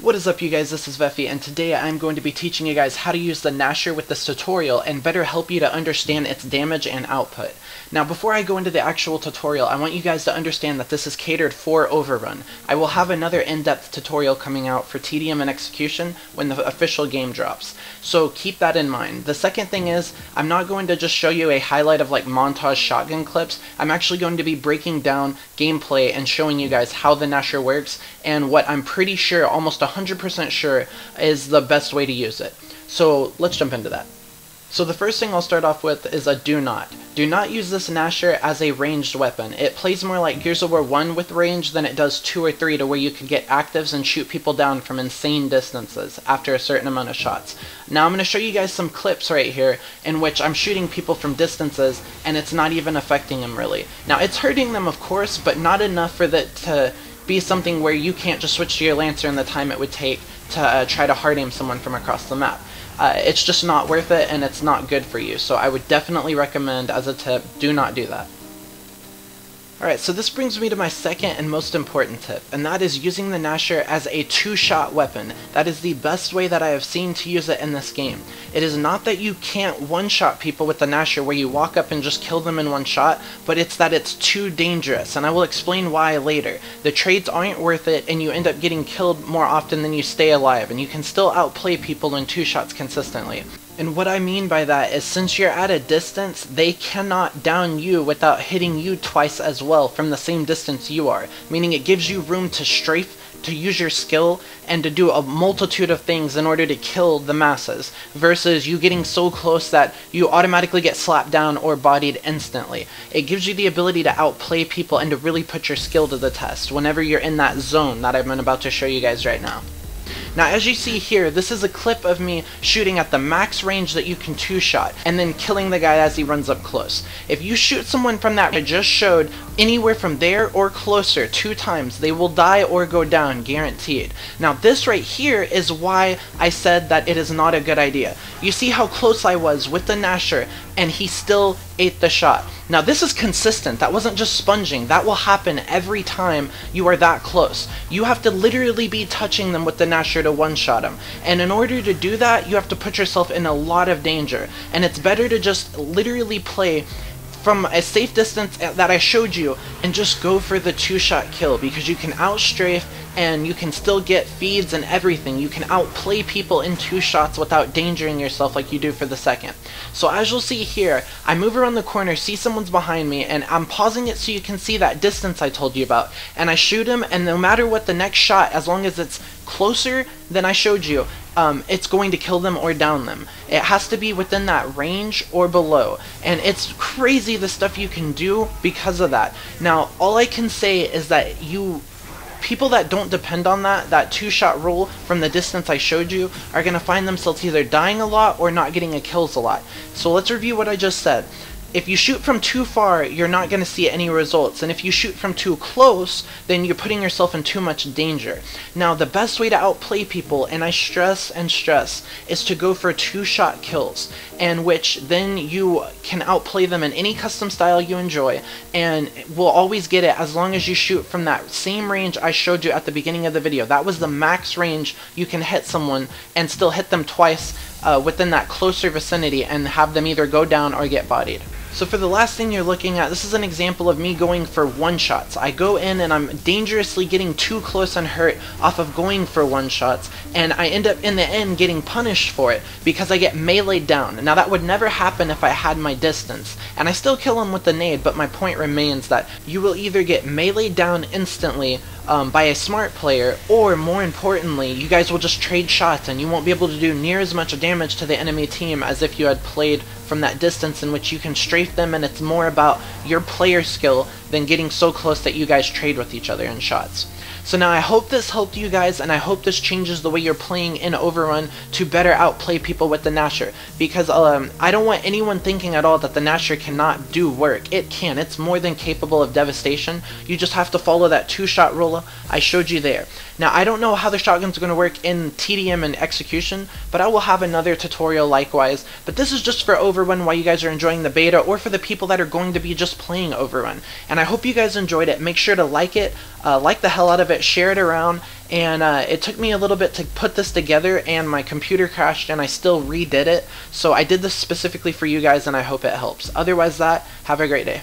What is up, you guys? This is Veffy, and today I'm going to be teaching you guys how to use the Gnasher with this tutorial and better help you to understand its damage and output. Now, before I go into the actual tutorial, I want you guys to understand that this is catered for Overrun. I will have another in-depth tutorial coming out for TDM and Execution when the official game drops, so keep that in mind. The second thing is, I'm not going to just show you a highlight of like montage shotgun clips. I'm actually going to be breaking down gameplay and showing you guys how the Gnasher works and what I'm pretty sure, almost 100% sure, is the best way to use it. So let's jump into that. So the first thing I'll start off with is a do not. Do not use this Gnasher as a ranged weapon. It plays more like Gears of War 1 with range than it does 2 or 3, to where you can get actives and shoot people down from insane distances after a certain amount of shots. Now I'm going to show you guys some clips right here in which I'm shooting people from distances and it's not even affecting them really. Now it's hurting them of course, but not enough for that to be something where you can't just switch to your Lancer in the time it would take to try to hard aim someone from across the map. It's just not worth it, and it's not good for you, so I would definitely recommend, as a tip, do not do that. Alright, so this brings me to my second and most important tip, and that is using the Gnasher as a two-shot weapon. That is the best way that I have seen to use it in this game. It is not that you can't one-shot people with the Gnasher where you walk up and just kill them in one shot, but it's that it's too dangerous, and I will explain why later. The trades aren't worth it, and you end up getting killed more often than you stay alive, and you can still outplay people in two shots consistently. And what I mean by that is, since you're at a distance, they cannot down you without hitting you twice as well from the same distance you are, meaning it gives you room to strafe, to use your skill, and to do a multitude of things in order to kill the masses, versus you getting so close that you automatically get slapped down or bodied instantly. It gives you the ability to outplay people and to really put your skill to the test whenever you're in that zone that I'm about to show you guys right now. Now, as you see here, this is a clip of me shooting at the max range that you can two-shot, and then killing the guy as he runs up close. If you shoot someone from that I just showed, anywhere from there or closer 2 times, they will die or go down, guaranteed. Now, this right here is why I said that it is not a good idea. You see how close I was with the Gnasher, and he still ate the shot. Now, this is consistent. That wasn't just sponging. That will happen every time you are that close. You have to literally be touching them with the Gnasher to one-shot them. And in order to do that, you have to put yourself in a lot of danger. And it's better to just literally play from a safe distance that I showed you and just go for the two-shot kill, because you can outstrafe and you can still get feeds and everything. You can outplay people in 2 shots without endangering yourself like you do for the second. So as you'll see here, I move around the corner, see someone's behind me, and I'm pausing it so you can see that distance I told you about, and I shoot him, and no matter what the next shot, as long as it's closer than I showed you, it's going to kill them or down them. It has to be within that range or below, and it's crazy the stuff you can do because of that. Now, all I can say is that people that don't depend on that two-shot rule from the distance I showed you are going to find themselves either dying a lot or not getting kills a lot. So let's review what I just said. If you shoot from too far, you're not going to see any results, and if you shoot from too close, then you're putting yourself in too much danger. Now, the best way to outplay people, and I stress and stress, is to go for two-shot kills, and which then you can outplay them in any custom style you enjoy, and will always get it as long as you shoot from that same range I showed you at the beginning of the video. That was the max range you can hit someone and still hit them twice within that closer vicinity and have them either go down or get bodied. So for the last thing you're looking at, this is an example of me going for one-shots. I go in and I'm dangerously getting too close and hurt off of going for one-shots, and I end up in the end getting punished for it because I get meleeed down. Now, that would never happen if I had my distance, and I still kill him with the nade, but my point remains that you will either get meleeed down instantly by a smart player, or more importantly, you guys will just trade shots and you won't be able to do near as much damage to the enemy team as if you had played from that distance in which you can strafe them, and it's more about your player skill than getting so close that you guys trade with each other in shots. So now I hope this helped you guys, and I hope this changes the way you're playing in Overrun to better outplay people with the Gnasher, because I don't want anyone thinking at all that the Gnasher cannot do work. It can. It's more than capable of devastation. You just have to follow that two-shot rule tutorial I showed you there. Now I don't know how the shotgun's going to work in TDM and execution, but I will have another tutorial likewise. But this is just for Overrun while you guys are enjoying the beta, or for the people that are going to be just playing Overrun. And I hope you guys enjoyed it. Make sure to like it, like the hell out of it, share it around. And it took me a little bit to put this together, and my computer crashed and I still redid it. So I did this specifically for you guys, and I hope it helps. Otherwise, have a great day.